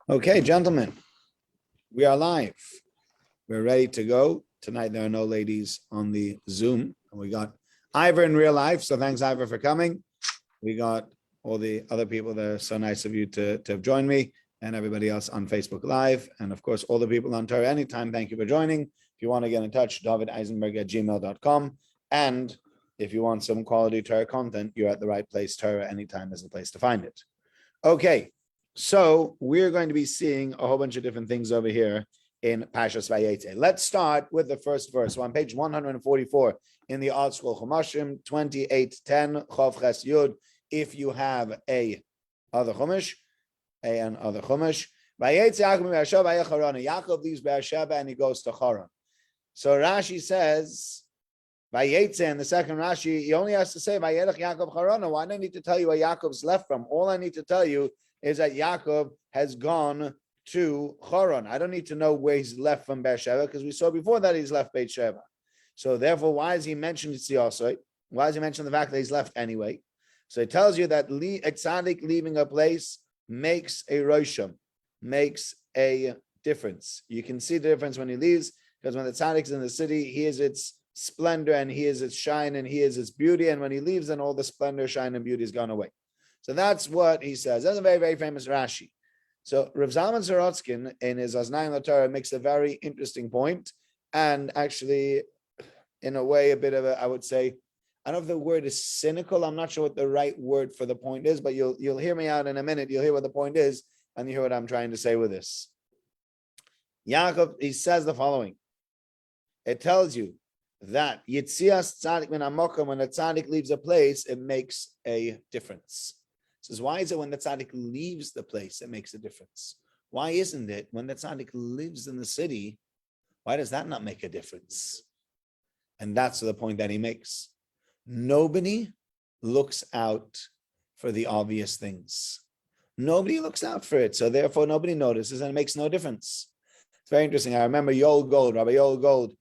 Okay, gentlemen, we are live. We're ready to go. Tonight, there are no ladies on the Zoom. We got Ivor in real life, so thanks, Ivor, for coming. We got all the other people that are so nice of you to have joined me, and everybody else on Facebook Live, and of course, all the people on Torah Anytime. Thank you for joining. If you want to get in touch, davideisenberg@gmail.com. And if you want some quality Torah content, you're at the right place. Torah Anytime is the place to find it. Okay, so we're going to be seeing a whole bunch of different things over here in Parashat Vayeitzei. Let's start with the first verse. So on page 144 in the Art Scroll Chumashim, 28:10, Chav Ches Yud. If you have a other Chumash, Vayeitzei Yaakov Beersheba Charana. Yaakov leaves Beersheba and he goes to Haran. So Rashi says, Vayeitzei, in the second Rashi, he only has to say Vayelech Yaakov Charana. Why do I need to tell you where Yaakov's left from? All I need to tell you is that Yaakov has gone to Haran. I don't need to know where he's left from Beersheba because we saw before that he's left Beersheba. So therefore, why has he mentioned Tziyosoi? Why has he mentioned the fact that he's left anyway? So it tells you that a tzaddik leaving a place makes a rosham, makes a difference. You can see the difference when he leaves, because when the tzaddik's in the city, he is its splendor and he is its shine and he is its beauty. And when he leaves, then all the splendor, shine, and beauty is gone away. So that's what he says. That's a very, very famous Rashi. So Rav Zalman Sorotzkin in his Aznayim LaTorah makes a very interesting point, and actually, in a way, a bit of a, I would say, I don't know if the word is cynical. I'm not sure what the right word for the point is, but you'll hear me out in a minute. You'll hear what the point is, and you hear what I'm trying to say with this. Yaakov, he says the following. It tells you that Yitzias Tzaddik min Hamokom, when a tzaddik leaves a place, it makes a difference. Says, why is it when the tzaddik leaves the place, it makes a difference? Why isn't it when the tzaddik lives in the city, why does that not make a difference? And that's the point that he makes. Nobody looks out for the obvious things. Nobody looks out for it. So therefore, nobody notices and it makes no difference. It's very interesting. I remember Yoel Gold, Rabbi Yoel Gold,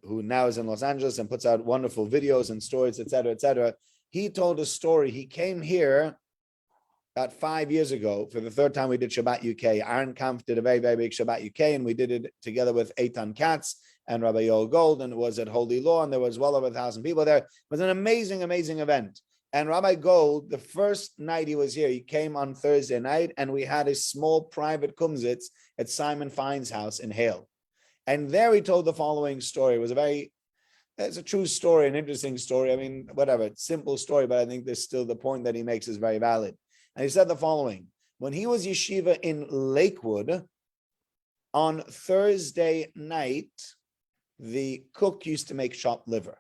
who now is in Los Angeles and puts out wonderful videos and stories, etc., etc. He told a story. He came here about 5 years ago. For the third time, we did Shabbat UK. Aaron Kampf did a very, very big Shabbat UK, and we did it together with Eitan Katz and Rabbi Yoel Gold, and it was at Holy Law, and there was well over 1,000 people there. It was an amazing, amazing event. And Rabbi Gold, the first night he was here, he came on Thursday night, and we had a small private kumsitz at Simon Fine's house in Hale. And there he told the following story. It's a true story, an interesting story. I mean, whatever, it's a simple story, but I think there's still the point that he makes is very valid. And he said the following: when he was yeshiva in Lakewood, on Thursday night, the cook used to make chopped liver.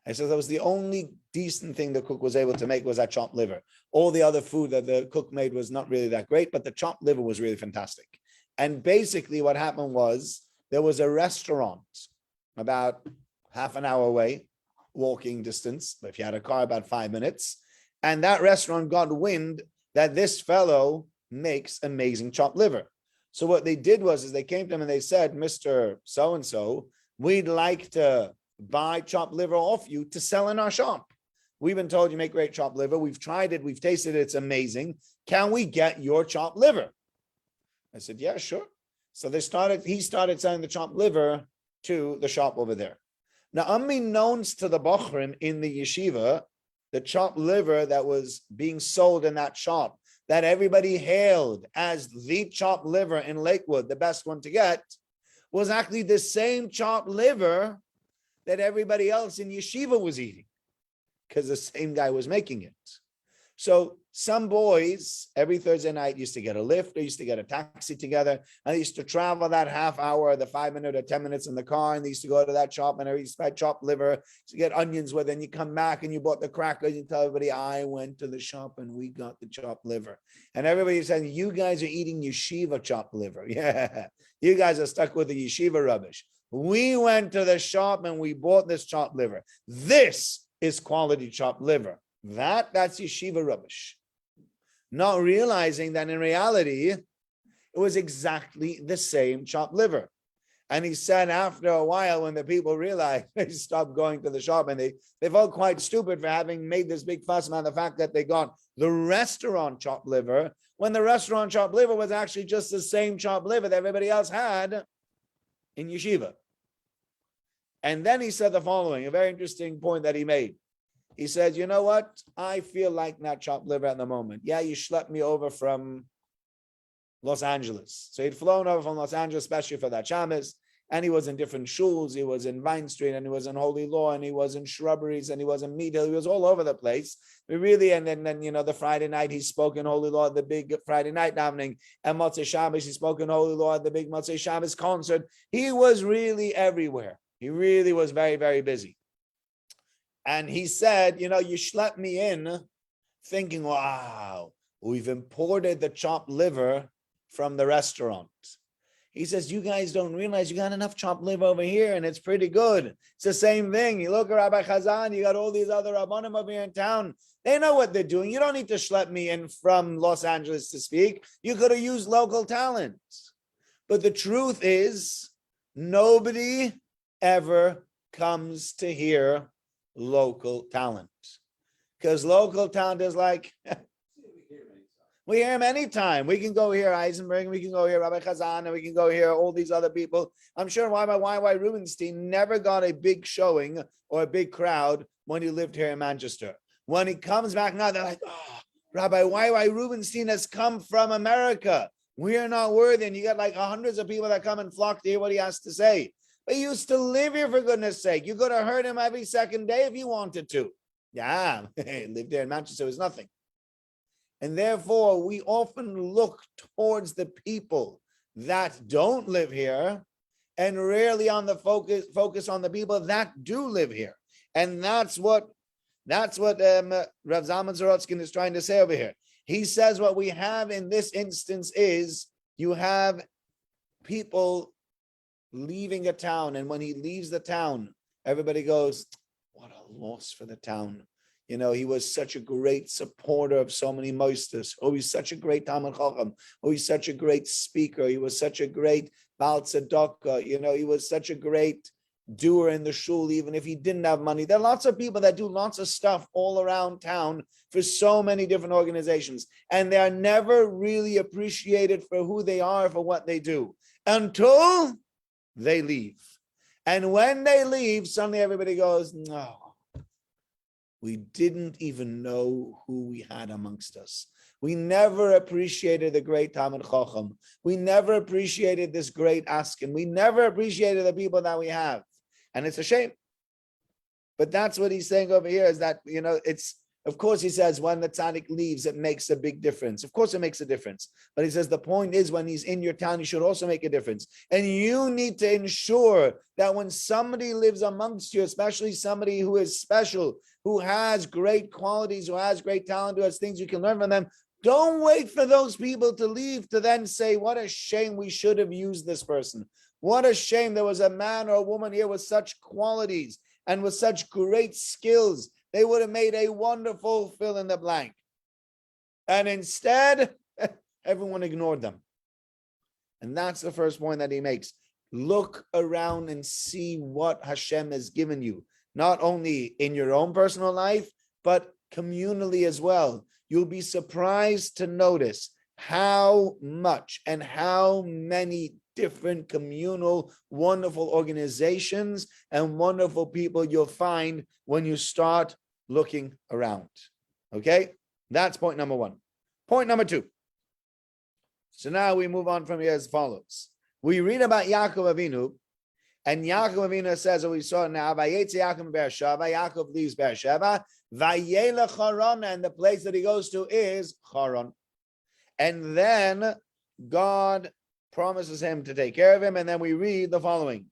I said that was the only decent thing the cook was able to make was that chopped liver. All the other food that the cook made was not really that great, but the chopped liver was really fantastic. And basically what happened was there was a restaurant about half an hour away, walking distance, but if you had a car, about 5 minutes. And that restaurant got wind that this fellow makes amazing chopped liver. So what they did was they came to him and they said, Mr. So-and-so, we'd like to buy chopped liver off you to sell in our shop. We've been told you make great chopped liver. We've tried it. We've tasted it. It's amazing. Can we get your chopped liver? I said, yeah, sure. So he started selling the chopped liver to the shop over there. Now, unbeknownst to the Bochrim in the yeshiva, the chopped liver that was being sold in that shop, that everybody hailed as the chopped liver in Lakewood, the best one to get, was actually the same chopped liver that everybody else in yeshiva was eating, because the same guy was making it. So some boys every Thursday night used to get a lift, they used to get a taxi together, and they used to travel that half hour, the 5 minute or 10 minutes in the car, and they used to go to that shop and they used to buy chopped liver to get onions with, and you come back and you bought the crackers, and you tell everybody, I went to the shop and we got the chopped liver. And everybody saying, you guys are eating yeshiva chopped liver. Yeah, you guys are stuck with the yeshiva rubbish. We went to the shop and we bought this chopped liver. This is quality chopped liver. That's yeshiva rubbish. Not realizing that in reality, it was exactly the same chopped liver. And he said after a while, when the people realized, they stopped going to the shop, and they felt quite stupid for having made this big fuss about the fact that they got the restaurant chopped liver, when the restaurant chopped liver was actually just the same chopped liver that everybody else had in yeshiva. And then he said the following, a very interesting point that he made. He said, you know what? I feel like not chopped liver at the moment. Yeah, you schlepped me over from Los Angeles. So he'd flown over from Los Angeles, especially for that Shabbos, and he was in different shuls. He was in Vine Street, and he was in Holy Law, and he was in Shrubberies, and he was in Mead Hill. He was all over the place. We really, and then the Friday night he spoke in Holy Law at the big Friday night davening, and Motzei Shabbos he spoke in Holy Law at the big Motzei Shabbos concert. He was really everywhere. He really was very, very busy. And he said, you schlepped me in thinking, wow, we've imported the chopped liver from the restaurant. He says, you guys don't realize you got enough chopped liver over here, and it's pretty good. It's the same thing. You look at Rabbi Chazan, you got all these other Rabbanim over here in town. They know what they're doing. You don't need to schlep me in from Los Angeles to speak. You could have used local talent. But the truth is, nobody ever comes to hear local talent. Because local talent is like... We hear him anytime. We can go hear Eisenberg, we can go hear Rabbi Chazan, and we can go hear all these other people. I'm sure Rabbi Y.Y. Rubenstein never got a big showing or a big crowd when he lived here in Manchester. When he comes back now, they're like, oh, Rabbi Y.Y. Rubenstein has come from America. We are not worthy. And you got like hundreds of people that come and flock to hear what he has to say. But he used to live here, for goodness sake. You could have heard him every second day if you wanted to. Yeah, lived there in Manchester was nothing. And therefore, we often look towards the people that don't live here and rarely on the focus on the people that do live here. And that's what Rav Zalman Sorotskin is trying to say over here. He says what we have in this instance is you have people leaving a town, and when he leaves the town, everybody goes, what a loss for the town. He was such a great supporter of so many moisters. Oh, he's such a great Talmid Chacham. Oh, he's such a great speaker. He was such a great Baal Tzedakah. He was such a great doer in the shul, even if he didn't have money. There are lots of people that do lots of stuff all around town for so many different organizations, and they are never really appreciated for who they are, for what they do, until they leave. And when they leave, suddenly everybody goes, no. We didn't even know who we had amongst us. We never appreciated the great Talmid Chacham. We never appreciated this great Askin. We never appreciated the people that we have. And it's a shame. But that's what he's saying over here is that, it's, of course, he says when the tzaddik leaves, it makes a big difference. Of course, it makes a difference. But he says the point is when he's in your town, he should also make a difference. And you need to ensure that when somebody lives amongst you, especially somebody who is special, who has great qualities, who has great talent, who has things you can learn from them, don't wait for those people to leave to then say, what a shame we should have used this person. What a shame there was a man or a woman here with such qualities and with such great skills. They would have made a wonderful fill in the blank. And instead, everyone ignored them. And that's the first point that he makes. Look around and see what Hashem has given you, not only in your own personal life, but communally as well. You'll be surprised to notice how much and how many different communal, wonderful organizations and wonderful people you'll find when you start looking around. Okay? That's point number one. Point number two. So now we move on from here as follows. We read about Yaakov Avinu, and Yaakov Avinu says, what we saw now, Vayeitzei Yaakov Beersheba, Yaakov leaves Beersheba, Vayelech Haran, and the place that he goes to is Haran. And then God promises him to take care of him, and then we read the following.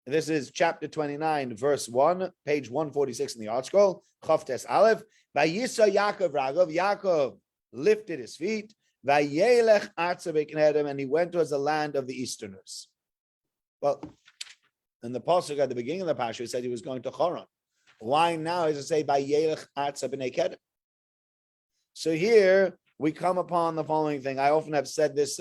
This is chapter 29, verse 1, page 146 in the Art Scroll, Chavtes Aleph, Vayisa Yaakov Ragov, Yaakov lifted his feet, Vayelech Artzav Eknedem, and he went towards the land of the Easterners. Well, in the pasuk at the beginning of the Parasha, he said he was going to Haran. Why now does it say Vayelech Artzav Eknedem? So here we come upon the following thing. I often have said this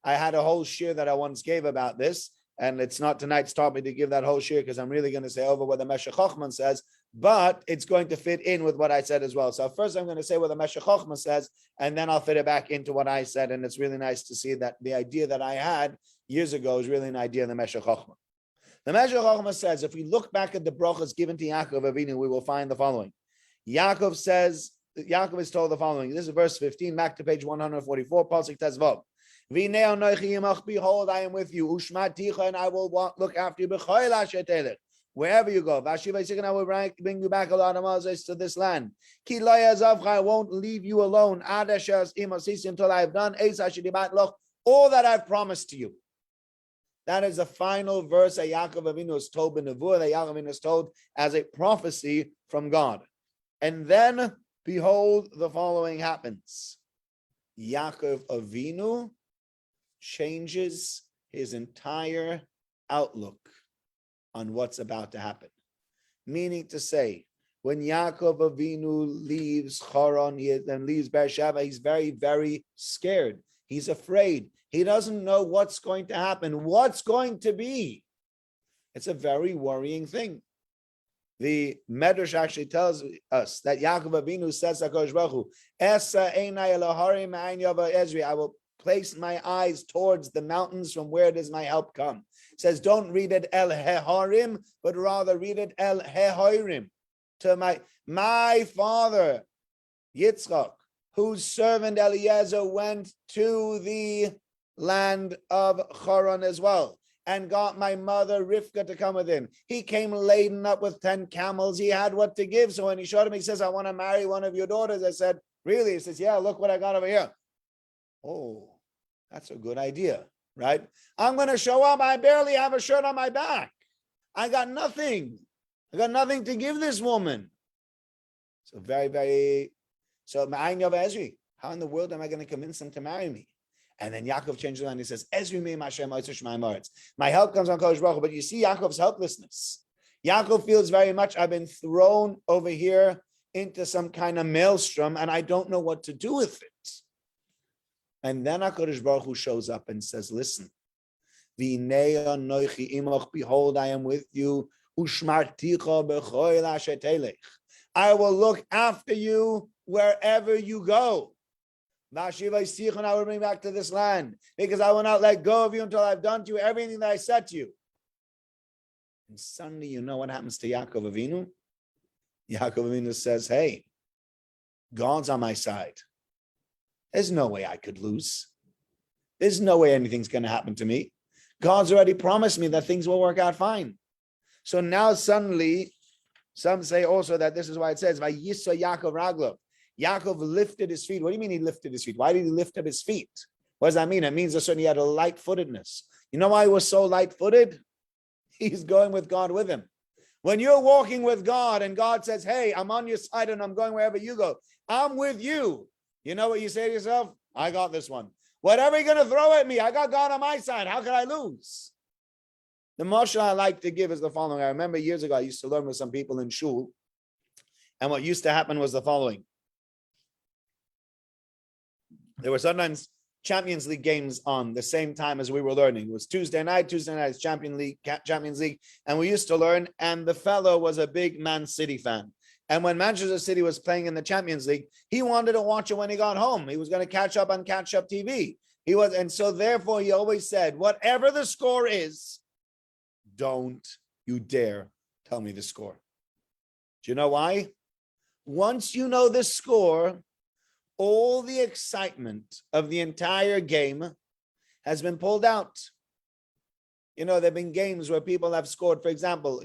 I had a whole shir that I once gave about this, and it's not tonight's topic to give that whole shir because I'm really going to say over what the Meshech Chochman says, but it's going to fit in with what I said as well. So first I'm going to say what the Meshech Chochman says, and then I'll fit it back into what I said, and it's really nice to see that the idea that I had years ago is really an idea of the Meshech Chochman. The Meshech Chochman says, if we look back at the brachas given to Yaakov Avinu, we will find the following. Yaakov is told the following. This is verse 15, back to page 144, Pasuk Tezvav. Behold, I am with you. Ushmaticha, and I will look after you. Wherever you go, and I will bring you back a lot of Moses to this land. I won't leave you alone until I have done all that I've promised to you. That is the final verse that Yaakov Avinu is told in Nevuah, that Yaakov Avinu is told as a prophecy from God. And then, behold, the following happens. Yaakov Avinu changes his entire outlook on what's about to happen. Meaning to say, when Yaakov Avinu leaves Haran and leaves Beersheba, he's very, very scared. He's afraid. He doesn't know what's going to happen, what's going to be. It's a very worrying thing. The Medrash actually tells us that Yaakov Avinu says to HaKadosh Baruch Hu, Esa einai elaharim ma'ayin yava Ezri, I will place my eyes towards the mountains, from where does my help come? It says, don't read it El Heharim, but rather read it El Hehoirim. To my father, Yitzchak, whose servant Eliezer went to the land of Haran as well, and got my mother Rivka to come with him. He came laden up with 10 camels. He had what to give. So when he showed him, he says, I want to marry one of your daughters. I said, really? He says, yeah, look what I got over here. Oh, that's a good idea, right? I'm going to show up. I barely have a shirt on my back. I got nothing. I got nothing to give this woman. So Ma'ayin Yov Ezri, how in the world am I going to convince him to marry me? And then Yaakov changes the line. He says, Ezri me Hashem my help comes on Kodesh Baruch Hu. But you see Yaakov's helplessness. Yaakov feels very much, I've been thrown over here into some kind of maelstrom, and I don't know what to do with it. And then HaKadosh Baruch Hu shows up and says, listen, behold, I am with you. I will look after you wherever you go. I will bring back to this land, because I will not let go of you until I've done to you everything that I said to you. And suddenly, you know what happens to Yaakov Avinu? Yaakov Avinu says, hey, God's on my side. There's no way I could lose. There's no way anything's going to happen to me. God's already promised me that things will work out fine. So now suddenly, some say also that this is why it says, Vayeitzei Yaakov Raglo. Yaakov lifted his feet. What do you mean he lifted his feet? Why did he lift up his feet? What does that mean? It means that he had a light-footedness. You know why he was so light-footed? He's going with God with him. When you're walking with God and God says, hey, I'm on your side and I'm going wherever you go, I'm with you. You know what you say to yourself? I got this one. Whatever you're going to throw at me, I got God on my side. How can I lose? The mashal I like to give is the following. I remember years ago, I used to learn with some people in shul. And what used to happen was the following. There were sometimes Champions League games on the same time as we were learning. It was Tuesday night is Champions League. And we used to learn, and the fellow was a big Man City fan. And when Manchester City was playing in the Champions League, he wanted to watch it when he got home. He was going to catch up on catch-up TV. And so therefore he always said, whatever the score is, don't you dare tell me the score. Do you know why? Once you know the score, all the excitement of the entire game has been pulled out. You know, there have been games where people have scored, for example,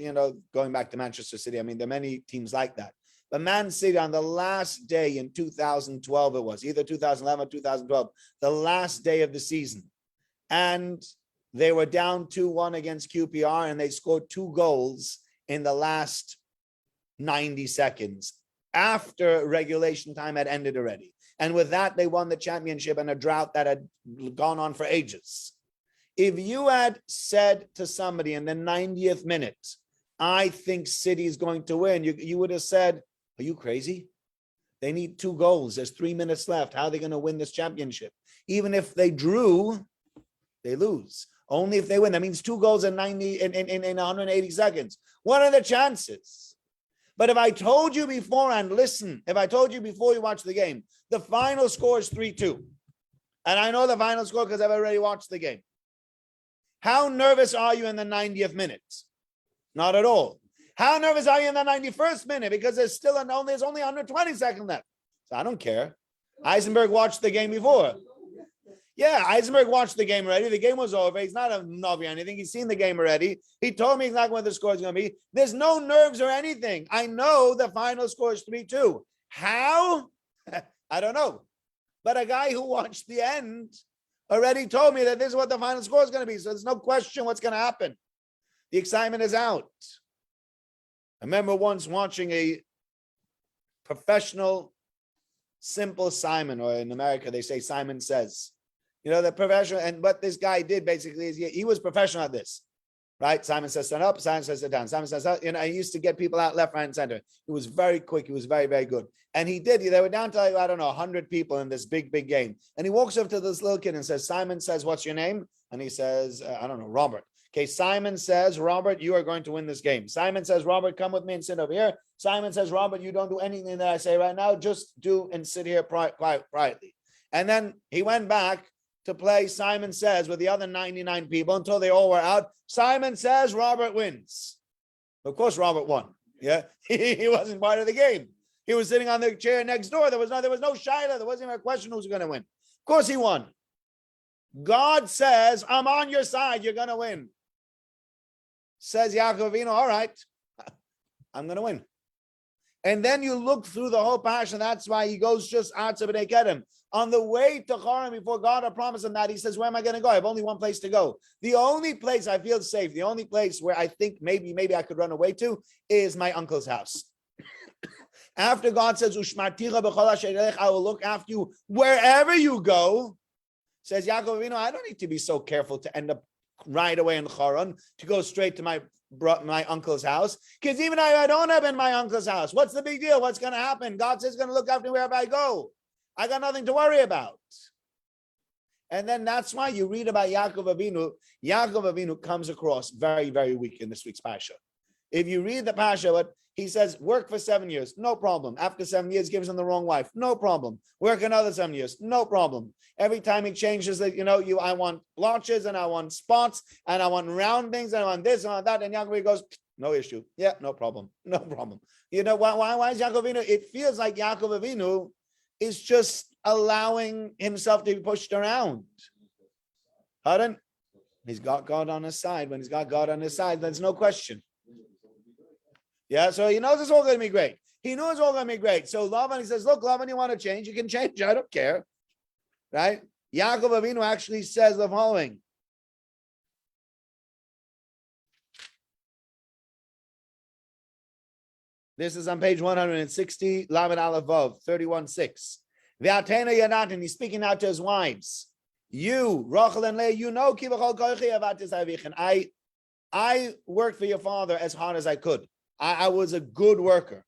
going back to Manchester City. I mean, there are many teams like that. But Man City on the last day in 2012, it was either 2011 or 2012, the last day of the season. And they were down 2-1 against QPR, and they scored 2 goals in the last 90 seconds after regulation time had ended already. And with that, they won the championship in a drought that had gone on for ages. If you had said to somebody in the 90th minute, I think City is going to win, you would have said, are you crazy? They need 2 goals. There's 3 minutes left. How are they going to win this championship? Even if they drew, They lose. Only if they win. That means 2 goals in 180 seconds. What are the chances? But if I told you beforehand, listen, if I told you before you watch the game, the final score is 3-2. And I know the final score because I've already watched the game. How nervous are you in the 90th minute? Not at all. How nervous are you in the 91st minute? Because there's only 120 seconds left. So I don't care. Eisenberg watched the game before. Yeah, Eisenberg watched the game already. The game was over. He's not a Navi or anything. He's seen the game already. He told me exactly what the score is going to be. There's no nerves or anything. I know the final score is 3-2. How? I don't know. But a guy who watched the end already told me that this is what the final score is going to be. So there's no question what's going to happen. The excitement is out. I remember once watching a professional, simple Simon, or in America, they say Simon Says. You know, the professional, and what this guy did basically is he was professional at this, right? Simon Says stand up, Simon Says sit down, Simon Says, I used to get people out left, right, and center. He was very quick. He was very, very good. And he did. They were down to, I don't know, 100 people in this big, big game. And he walks up to this little kid and says, Simon Says, what's your name? And he says, I don't know, Robert. Okay, Simon says, Robert, you are going to win this game. Simon says, Robert, come with me and sit over here. Simon says, Robert, you don't do anything that I say right now. Just do and sit here quietly. And then he went back to play Simon Says with the other 99 people until they all were out. Simon Says, Robert wins. Of course, Robert won. Yeah, he wasn't part of the game. He was sitting on the chair next door. There was no Shaila. There wasn't even a question who's going to win. Of course, he won. God says, I'm on your side. You're going to win. Says Yaakov Avinu, all right, I'm going to win. And then you look through the whole Parasha. That's why he goes just out to Bnei Kedem. On the way to Choron, before God had promised him that, he says, where am I going to go? I have only one place to go. The only place I feel safe, the only place where I think maybe I could run away to is my uncle's house. After God says, I will look after you wherever you go, says Yaakov Avinu, I don't need to be so careful to end up right away in Choron, to go straight to my uncle's house. Because even if I don't have in my uncle's house, what's the big deal? What's going to happen? God says he's going to look after me wherever I go. I got nothing to worry about. And then that's why you read about Yaakov Avinu. Yaakov Avinu comes across very, very weak in this week's Parasha. If you read the Parasha, he says, work for 7 years, no problem. After 7 years, gives him the wrong wife, no problem. Work another 7 years, no problem. Every time he changes it, I want blotches and I want spots and I want round things and I want this and I want that. And Yaakov goes, no issue. Yeah, no problem. No problem. You know, why is Yaakov Avinu? It feels like Yaakov Avinu is just allowing himself to be pushed around. Pardon? He's got God on his side. When he's got God on his side, there's no question. Yeah, so he knows it's all going to be great. He knows it's all going to be great. So Lavan, he says, look, Lavan, you want to change? You can change. I don't care. Right? Yaakov Avinu actually says the following. This is on page 160, Lavan Aleph Vav, 31:6. V'atena Yanatin, he's speaking out to his wives. You, Rachel and Leah, you know, I worked for your father as hard as I could. I was a good worker.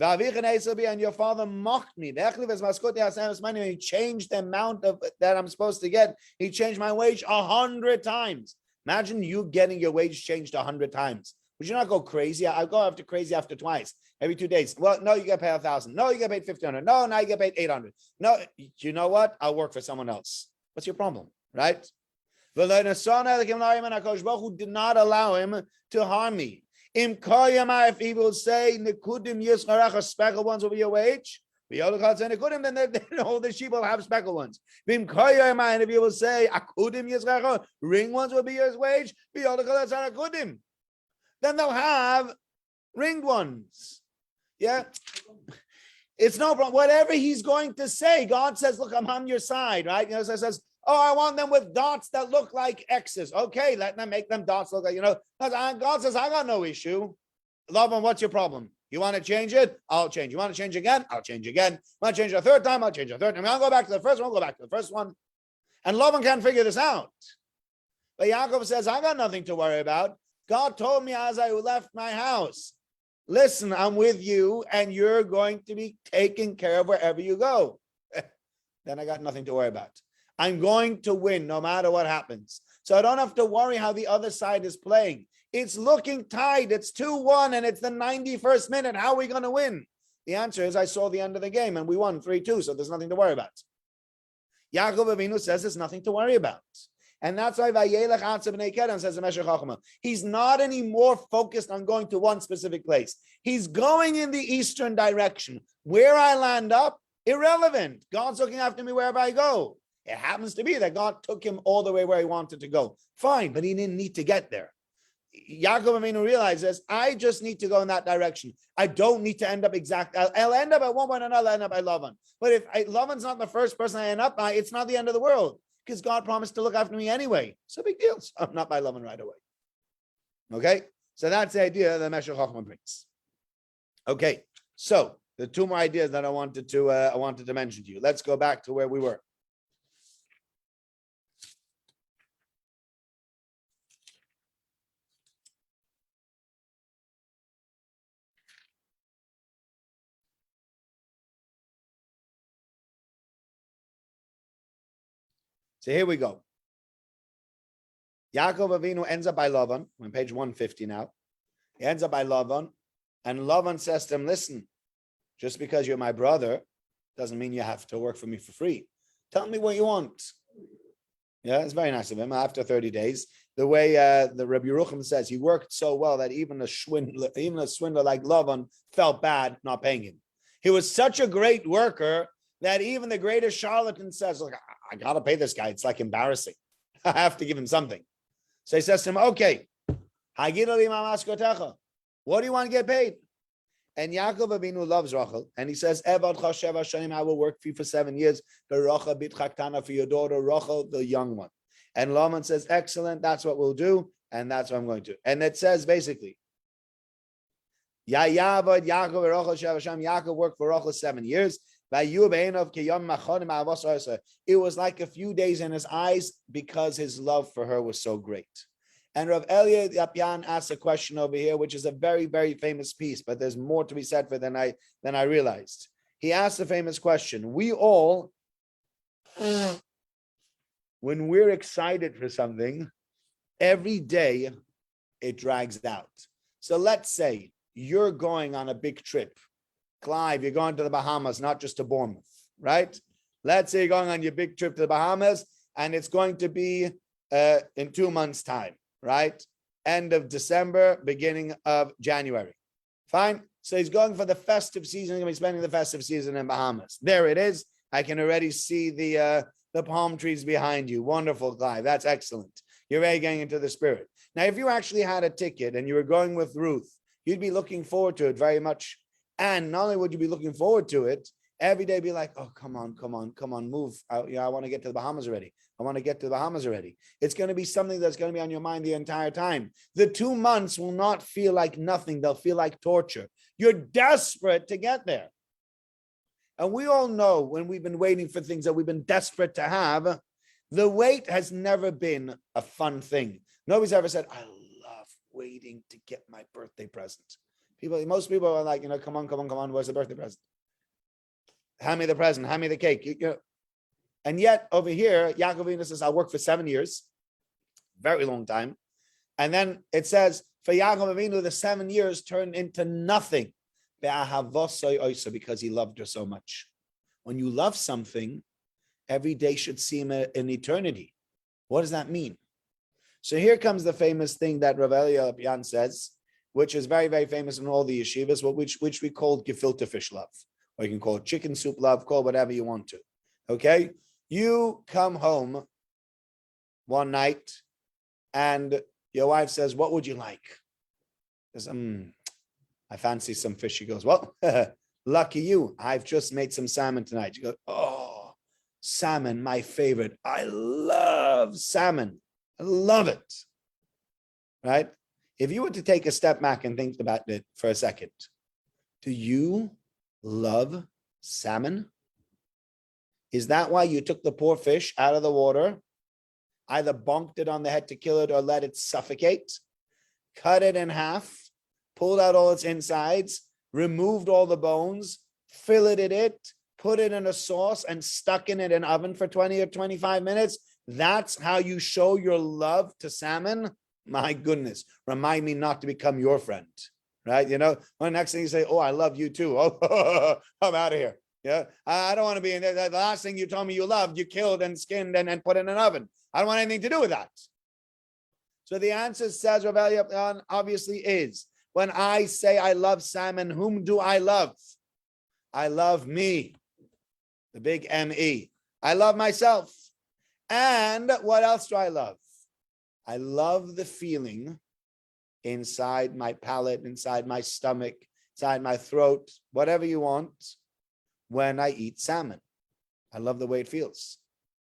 And your father mocked me. He changed the amount that I'm supposed to get. He changed my wage 100 times. Imagine you getting your wage changed 100 times. Would you not go crazy? I'll go crazy after twice, every 2 days. Well, no, you get paid 1,000. No, you get paid 1,500. No, now you get paid 800. No, you know what? I'll work for someone else. What's your problem, right? Who did not allow him to harm me. If he will say, speckled ones will be your wage, then all the sheep will have speckled ones. And if you will say, ring ones will be your wage, then they'll have ringed ones. Yeah. It's no problem. Whatever he's going to say, God says, look, I'm on your side, right? So it says, oh, I want them with dots that look like X's. Okay, let them make them dots look like, God says, I got no issue. Lavan, what's your problem? You want to change it? I'll change. You want to change again? I'll change again. Want to change a third time? I'll change a third time. I'll go back to the first one. I'll go back to the first one. And Lavan can't figure this out. But Yaakov says, I got nothing to worry about. God told me as I left my house, listen, I'm with you and you're going to be taken care of wherever you go. Then I got nothing to worry about. I'm going to win no matter what happens. So I don't have to worry how the other side is playing. It's looking tight. It's 2-1 and it's the 91st minute. How are we going to win? The answer is I saw the end of the game and we won 3-2. So there's nothing to worry about. Yaakov Avinu says there's nothing to worry about. And that's why Vayelech Atzav Bnei Kedem says the Meshech Chochmah. He's not anymore focused on going to one specific place. He's going in the eastern direction. Where I land up, irrelevant. God's looking after me wherever I go. It happens to be that God took him all the way where he wanted to go. Fine, but he didn't need to get there. Yaakov Avinu realizes, I just need to go in that direction. I don't need to end up I'll end up at one point or another, I'll end up by Lavan. But if Lavan's not the first person I end up by, it's not the end of the world, because God promised to look after me anyway. So big deal. So I'm not by Lavan right away. Okay? So that's the idea that Meshech Chochmah brings. Okay, so the two more ideas that I wanted to mention to you. Let's go back to where we were. So here we go. Yaakov Avinu ends up by Lavan. We're on page 150 now. He ends up by Lavan, and Lavan says to him, listen, just because you're my brother doesn't mean you have to work for me for free. Tell me what you want. Yeah, it's very nice of him. After 30 days, the way the Rabbi Yerucham says, he worked so well that even a swindler like Lavan felt bad not paying him. He was such a great worker that even the greatest charlatan says, look, I got to pay this guy. It's like embarrassing. I have to give him something. So he says to him, okay, what do you want to get paid? And Yaakov Avinu loves Rachel. And he says, I will work for you for 7 years. For your daughter, Rachel, the young one. And Laman says, excellent. That's what we'll do. And that's what I'm going to. And it says basically, Yaakov worked for Rachel 7 years. It was like a few days in his eyes because his love for her was so great. And Rav Elia Yapyan asks a question over here, which is a very, very famous piece, but there's more to be said for than I realized. He asked a famous question. We all, when we're excited for something, every day it drags out. So let's say you're going on a big trip. Clive, you're going to the Bahamas, not just to Bournemouth, right? Let's say you're going on your big trip to the Bahamas, and it's going to be in 2 months' time, right? End of December, beginning of January. Fine. So he's going for the festive season. He's going to be spending the festive season in Bahamas. There it is. I can already see the palm trees behind you. Wonderful, Clive. That's excellent. You're already getting into the spirit. Now, if you actually had a ticket and you were going with Ruth, you'd be looking forward to it very much. And not only would you be looking forward to it, every day be like, oh, come on, move. I want to get to the Bahamas already. It's going to be something that's going to be on your mind the entire time. The 2 months will not feel like nothing. They'll feel like torture. You're desperate to get there. And we all know when we've been waiting for things that we've been desperate to have, the wait has never been a fun thing. Nobody's ever said, I love waiting to get my birthday present. Most people are like, come on, where's the birthday present? Hand me the present, hand me the cake. And yet over here, Yaakov Avinu says, I'll work for 7 years, very long time. And then it says, for Yaakov Avinu, the 7 years turned into nothing because he loved her so much. When you love something, every day should seem an eternity. What does that mean? So here comes the famous thing that Rav Elia Yapyan says, which is very, very famous in all the yeshivas, which we call gefilte fish love. Or you can call it chicken soup love, call whatever you want to. Okay? You come home one night and your wife says, what would you like? Says, I fancy some fish. She goes, well, lucky you. I've just made some salmon tonight. You go, oh, salmon, my favorite. I love salmon. I love it. Right? If you were to take a step back and think about it for a second, do you love salmon? Is that why you took the poor fish out of the water, either bonked it on the head to kill it or let it suffocate, cut it in half, pulled out all its insides, removed all the bones, filleted it, put it in a sauce and stuck in an oven for 20 or 25 minutes That's how you show your love to salmon. My goodness, remind me not to become your friend, right? Well, the next thing you say, oh, I love you too. Oh, I'm out of here. Yeah, I don't want to be in there. The last thing you told me you loved, you killed and skinned and put in an oven. I don't want anything to do with that. So the answer, says Rav Eliyahu, obviously is, when I say I love salmon, whom do I love? I love me, the big M-E. I love myself. And what else do I love? I love the feeling inside my palate, inside my stomach, inside my throat, whatever you want, when I eat salmon. I love the way it feels.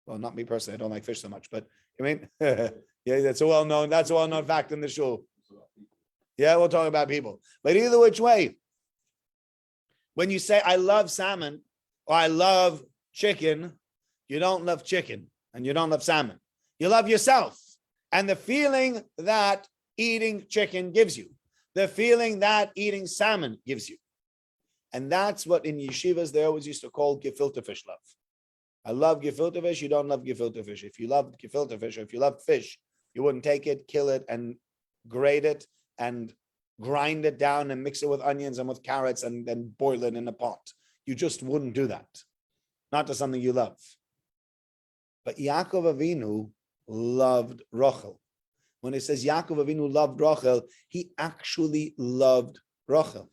Well, not me personally. I don't like fish so much, but I mean, yeah, that's a well-known fact in the shul. Yeah, we'll talk about people. But either which way, when you say I love salmon or I love chicken, you don't love chicken and you don't love salmon. You love yourself and the feeling that eating chicken gives you, the feeling that eating salmon gives you. And that's what in yeshivas they always used to call gefilte fish love. I love gefilte fish, you don't love gefilte fish. If you love gefilte fish, or if you love fish, you wouldn't take it, kill it, and grate it, and grind it down and mix it with onions and with carrots and then boil it in a pot. You just wouldn't do that. Not to something you love. But Yaakov Avinu loved Rachel. When it says Yaakov Avinu loved Rachel, he actually loved Rachel.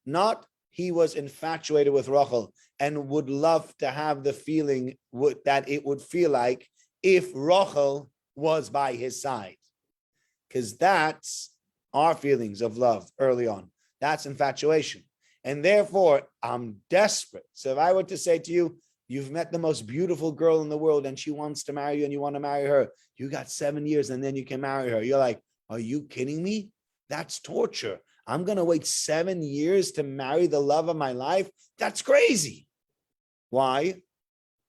Not he was infatuated with Rachel and would love to have the feeling that it would feel like if Rachel was by his side. Because that's our feelings of love early on. That's infatuation. And therefore, I'm desperate. So if I were to say to you, you've met the most beautiful girl in the world and she wants to marry you and you want to marry her, you got 7 years and then you can marry her. You're like, are you kidding me? That's torture. I'm going to wait 7 years to marry the love of my life? That's crazy. Why?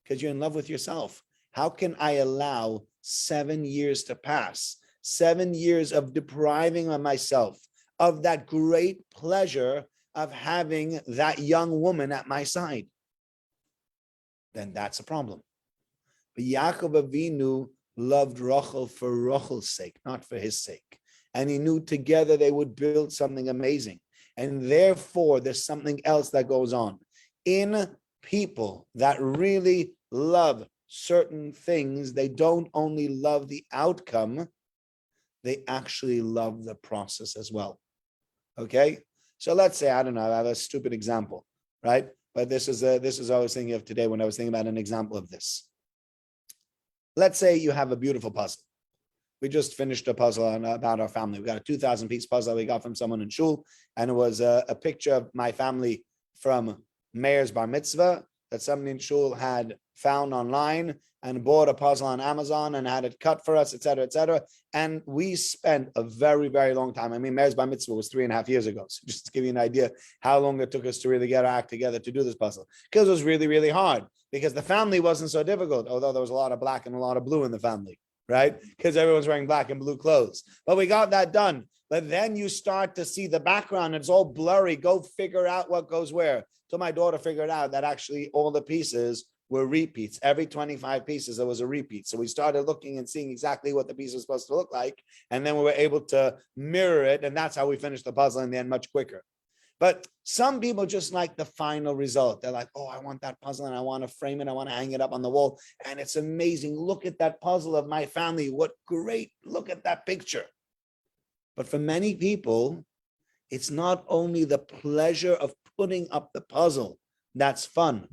Because you're in love with yourself. How can I allow 7 years to pass? 7 years of depriving of myself of that great pleasure of having that young woman at my side? Then that's a problem. But Yaakov Avinu loved Rachel for Rachel's sake, not for his sake. And he knew together they would build something amazing. And therefore, there's something else that goes on. In people that really love certain things, they don't only love the outcome, they actually love the process as well. Okay? So let's say, I don't know, I have a stupid example, right? But this is what I was thinking of today when I was thinking about an example of this. Let's say you have a beautiful puzzle. We just finished a puzzle about our family. We got a 2,000-piece puzzle we got from someone in shul, and it was a picture of my family from Meir's bar mitzvah that somebody in shul had found online and bought a puzzle on Amazon and had it cut for us, et cetera, et cetera. And we spent a very, very long time. I mean, Meir's bar mitzvah was 3.5 years ago. So just to give you an idea how long it took us to really get our act together to do this puzzle. Because it was really, really hard. Because the family wasn't so difficult, although there was a lot of black and a lot of blue in the family, right? Because everyone's wearing black and blue clothes. But we got that done. But then you start to see the background. It's all blurry. Go figure out what goes where. So my daughter figured out that actually all the pieces were repeats. Every 25 pieces, there was a repeat. So we started looking and seeing exactly what the piece was supposed to look like. And then we were able to mirror it. And that's how we finished the puzzle in the end much quicker. But some people just like the final result. They're like, oh, I want that puzzle and I want to frame it. I want to hang it up on the wall. And it's amazing. Look at that puzzle of my family. What great. Look at that picture. But for many people, it's not only the pleasure of putting up the puzzle that's fun.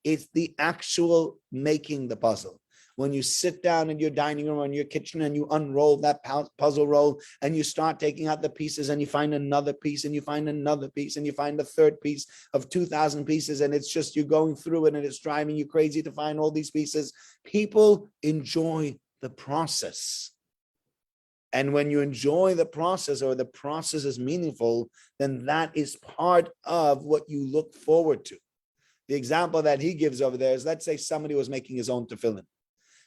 It's the actual making the puzzle. When you sit down in your dining room or in your kitchen and you unroll that puzzle roll and you start taking out the pieces and you find another piece and you find another piece and you find the third piece of 2,000 pieces and it's just you going through it and it's driving you crazy to find all these pieces. People enjoy the process. And when you enjoy the process or the process is meaningful, then that is part of what you look forward to. The example that he gives over there is, let's say somebody was making his own tefillin.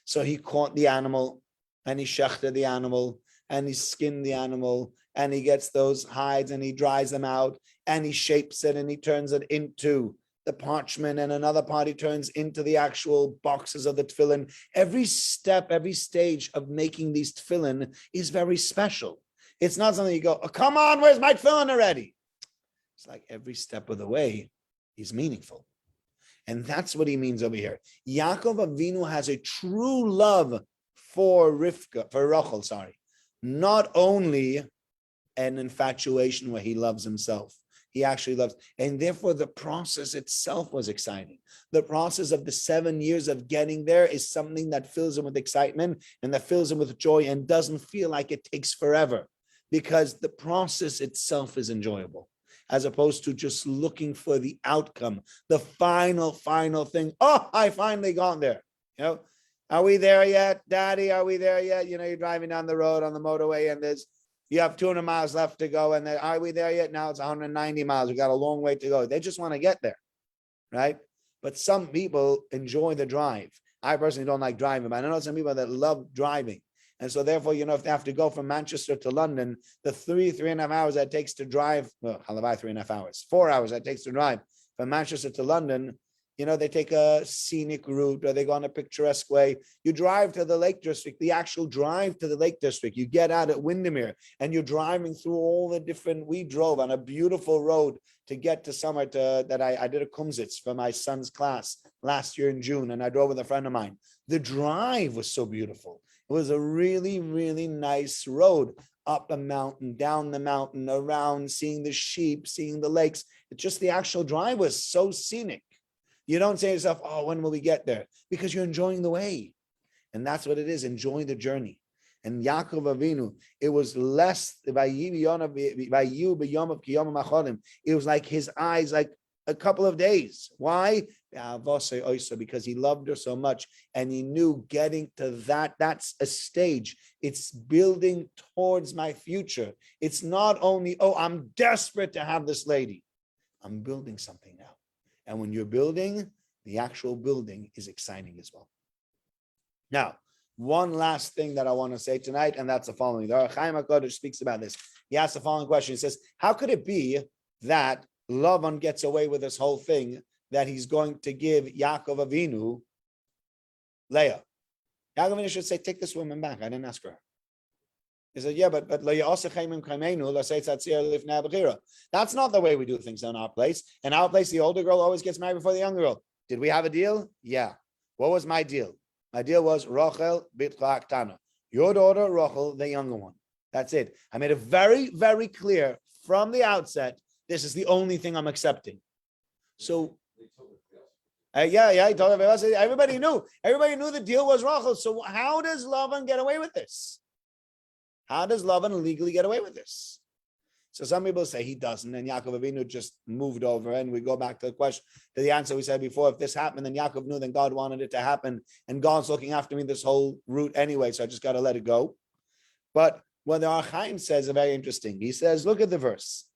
So he caught the animal and he shechted the animal and he skinned the animal and he gets those hides and he dries them out and he shapes it and he turns it into the parchment, and another party turns into the actual boxes of the tefillin. Every step, every stage of making these tefillin is very special. It's not something you go, oh, come on, where's my tefillin already? It's like every step of the way is meaningful. And that's what he means over here. Yaakov Avinu has a true love for Rachel, not only an infatuation where he loves himself. He actually loves, and therefore the process itself was exciting. The process of the 7 years of getting there is something that fills him with excitement and that fills him with joy and doesn't feel like it takes forever, because the process itself is enjoyable, as opposed to just looking for the outcome, the final thing. Oh, I finally got there. Are we there yet, Daddy? Are we there yet? You're driving down the road on the motorway and you have 200 miles left to go. And then, are we there yet? Now it's 190 miles. We got a long way to go. They just want to get there, right? But some people enjoy the drive. I personally don't like driving, but I know some people that love driving. And so therefore, if they have to go from Manchester to London, the 3.5 hours that it takes to drive, well, 3.5 hours, 4 hours that it takes to drive from Manchester to London, they take a scenic route or they go on a picturesque way. You drive to the Lake District, the actual drive to the Lake District. You get out at Windermere and you're driving through all the different, we drove on a beautiful road to get to somewhere that I did a kumsitz for my son's class last year in June. And I drove with a friend of mine. The drive was so beautiful. It was a really, really nice road, up a mountain, down the mountain, around, seeing the sheep, seeing the lakes. It's just the actual drive was so scenic. You don't say to yourself, oh, when will we get there? Because you're enjoying the way. And that's what it is, enjoying the journey. And Yaakov Avinu, it was less, it was like his eyes, like a couple of days. Why? Because he loved her so much. And he knew getting to that's a stage. It's building towards my future. It's not only, oh, I'm desperate to have this lady. I'm building something now. And when you're building, the actual building is exciting as well. Now, one last thing that I want to say tonight, and that's the following. The Ohr HaChaim HaKadosh speaks about this. He asks the following question. He says, how could it be that Lavan gets away with this whole thing, that he's going to give Yaakov Avinu Leah? Yaakov Avinu should say, take this woman back. I didn't ask her. He said, yeah, but that's not the way we do things in our place. In our place, the older girl always gets married before the younger girl. Did we have a deal? Yeah. What was my deal? My deal was Rachel bitcha aktana. Your daughter, Rachel, the younger one. That's it. I made it very, very clear from the outset, this is the only thing I'm accepting. So, he told everybody knew. Everybody knew the deal was Rachel. So how does Lavan get away with this? How does Lavan legally get away with this? So some people say he doesn't, and Yaakov Avinu just moved over. And we go back to the question, to the answer we said before. If this happened, then Yaakov knew, then God wanted it to happen, and God's looking after me this whole route anyway. So I just got to let it go. But what the Ohr HaChaim says is very interesting. He says, look at the verse.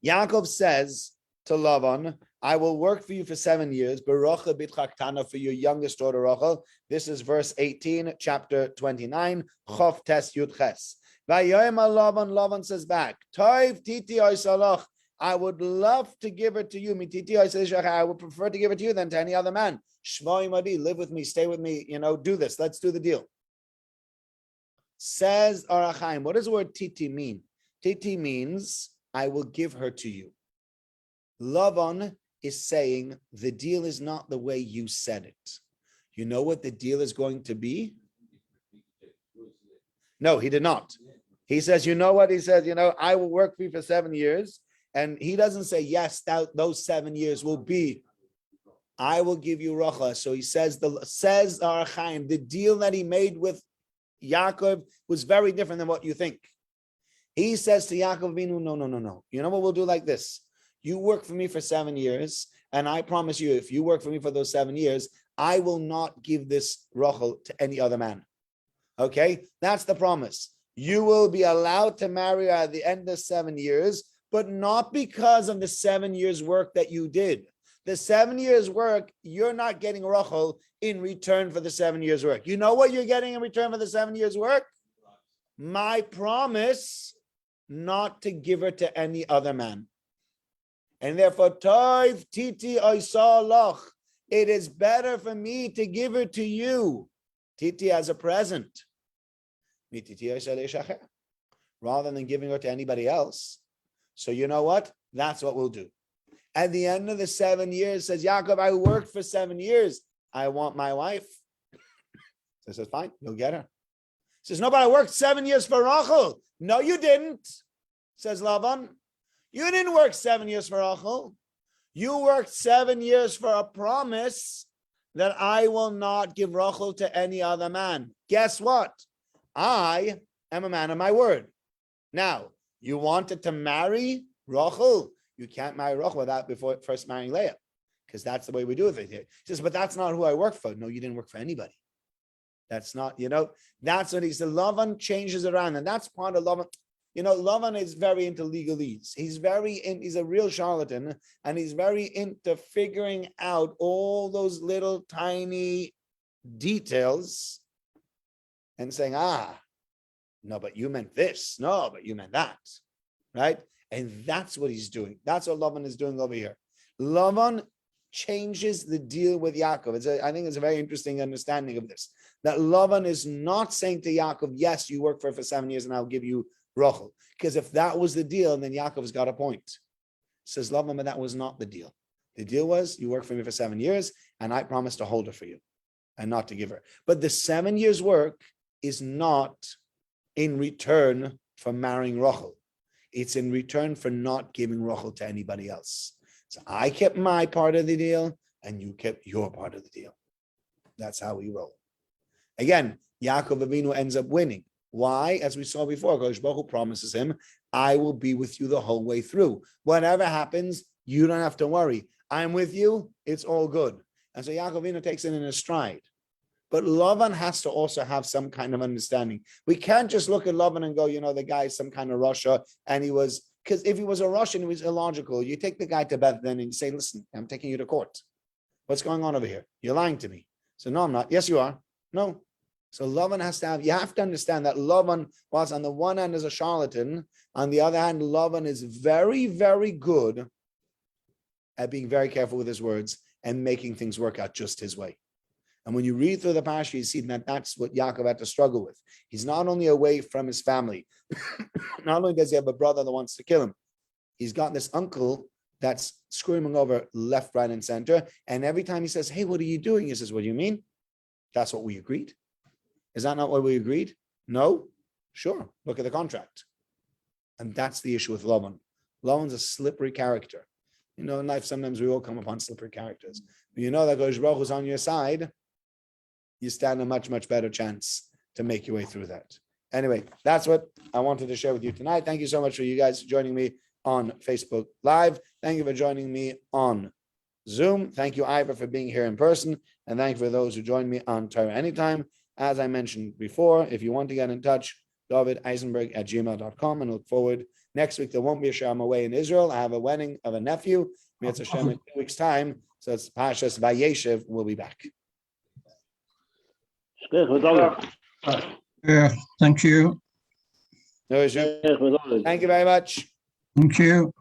Yaakov says to Lavan, I will work for you for 7 years, Barucha bitcha aktana, for your youngest daughter Rachel. This is verse 18, chapter 29, Chof Tes Yud Ches. Lavan says back, Toiv titi oisalach, I would love to give her to you. I would prefer to give her to you than to any other man. Shvoi madi, live with me, stay with me, do this. Let's do the deal. Says Ohr HaChaim, what does the word titi mean? Titi means, I will give her to you. Lavan is saying the deal is not the way you said it. You know what the deal is going to be? No, he did not. He says, you know what? He says, I will work for you for 7 years. And he doesn't say, yes, those 7 years will be, I will give you Rachel. So he says, says Ohr HaChaim, the deal that he made with Yaakov was very different than what you think. He says to Yaakov Avinu, no. You know what we'll do like this? You work for me for 7 years, and I promise you, if you work for me for those 7 years, I will not give this Rachel to any other man. Okay? That's the promise. You will be allowed to marry her at the end of 7 years, but not because of the 7 years work that you did. The 7 years work, you're not getting Rachel in return for the 7 years work. You know what you're getting in return for the 7 years work? My promise not to give her to any other man. And therefore, Toiv Titi Oisaloch, it is better for me to give her to you, Titi, as a present, rather than giving her to anybody else. So you know what? That's what we'll do. At the end of the 7 years, says Yaakov, I worked for 7 years. I want my wife. So he says, fine, you'll get her. He says, no, but I worked 7 years for Rachel. No, you didn't, says Lavan. You didn't work 7 years for Rachel. You worked 7 years for a promise that I will not give Rachel to any other man. Guess what? I am a man of my word. Now, you wanted to marry Rachel. You can't marry Rachel without before first marrying Leah, because that's the way we do it here. He says, but that's not who I work for. No, you didn't work for anybody. That's not, that's what he said. Lavan changes around, and that's part of Lavan. Lavan is very into legalese. He's a real charlatan, and he's very into figuring out all those little tiny details and saying, no, but you meant this. No, but you meant that. Right? And that's what he's doing. That's what Lavan is doing over here. Lavan changes the deal with Yaakov. I think it's a very interesting understanding of this. That Lavan is not saying to Yaakov, yes, you work for 7 years and I'll give you Rachel. Because if that was the deal, then Yaakov's got a point. Says Lavan, but that was not the deal. The deal was, you work for me for 7 years and I promise to hold her for you and not to give her. But the 7 years work is not in return for marrying Rachel. It's in return for not giving Rachel to anybody else. So I kept my part of the deal and you kept your part of the deal. That's how we roll. Again, Yaakov Avinu ends up winning. Why? As we saw before, Kodesh Baruch Hu promises him, I will be with you the whole way through. Whatever happens, you don't have to worry. I'm with you. It's all good. And so Yaakov Avinu takes it in his stride. But Lavan has to also have some kind of understanding. We can't just look at Lavan and go, the guy is some kind of Russia, and because if he was a Russian, he was illogical. You take the guy to Beth then and you say, listen, I'm taking you to court. What's going on over here? You're lying to me. So no, I'm not. Yes, you are. No. So Lavan you have to understand that Lavan was on the one hand is a charlatan. On the other hand, Lavan is very, very good at being very careful with his words and making things work out just his way. And when you read through the Parasha, you see that that's what Yaakov had to struggle with. He's not only away from his family, not only does he have a brother that wants to kill him, he's got this uncle that's screaming over left, right, and center. And every time he says, hey, what are you doing? He says, what do you mean? That's what we agreed. Is that not what we agreed? No? Sure. Look at the contract. And that's the issue with Lavan. Lavan's a slippery character. In life, sometimes we all come upon slippery characters. But you know that Kodesh Baruch Hu is on your side, you stand a much, much better chance to make your way through that. Anyway, that's what I wanted to share with you tonight. Thank you so much for you guys joining me on Facebook Live. Thank you for joining me on Zoom. Thank you, Ivor, for being here in person. And thank you for those who joined me on Torah Anytime. As I mentioned before, if you want to get in touch, davideisenberg@gmail.com, and look forward. Next week, there won't be a show. I'm away in Israel. I have a wedding of a nephew. It's a Shem in 2 weeks' time. So it's Parashas Vayeitzei. We'll be back. Yeah, thank you. No issue. Thank you very much. Thank you.